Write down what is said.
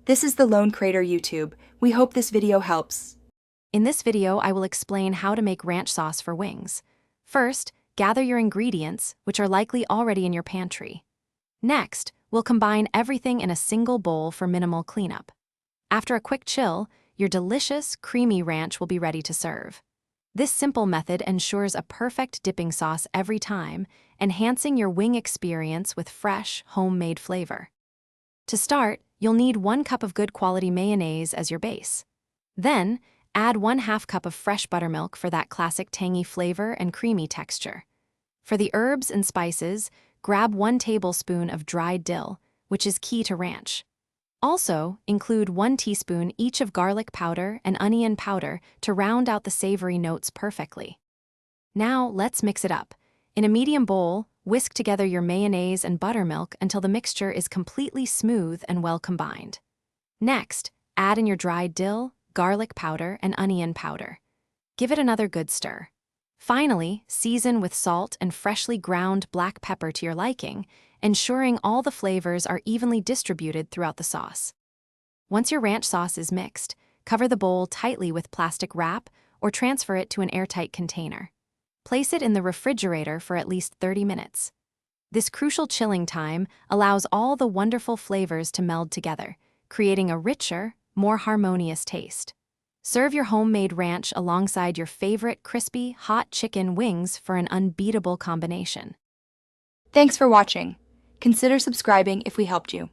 This is the Lone Crater YouTube. We hope this video helps. In this video, I will explain how to make ranch sauce for wings. First, gather your ingredients, which are likely already in your pantry. Next, we'll combine everything in a single bowl for minimal cleanup. After a quick chill, your delicious, creamy ranch will be ready to serve. This simple method ensures a perfect dipping sauce every time, enhancing your wing experience with fresh, homemade flavor. To start, you'll need 1 cup of good quality mayonnaise as your base. Then, add 1/2 cup of fresh buttermilk for that classic tangy flavor and creamy texture. For the herbs and spices, grab 1 tablespoon of dried dill, which is key to ranch. Also, include 1 teaspoon each of garlic powder and onion powder to round out the savory notes perfectly. Now, let's mix it up. In a medium bowl, whisk together your mayonnaise and buttermilk until the mixture is completely smooth and well combined. Next, add in your dried dill, garlic powder, and onion powder. Give it another good stir. Finally, season with salt and freshly ground black pepper to your liking, ensuring all the flavors are evenly distributed throughout the sauce. Once your ranch sauce is mixed, cover the bowl tightly with plastic wrap or transfer it to an airtight container. Place it in the refrigerator for at least 30 minutes. This crucial chilling time allows all the wonderful flavors to meld together, creating a richer, more harmonious taste. Serve your homemade ranch alongside your favorite crispy, hot chicken wings for an unbeatable combination. Thanks for watching. Consider subscribing if we helped you.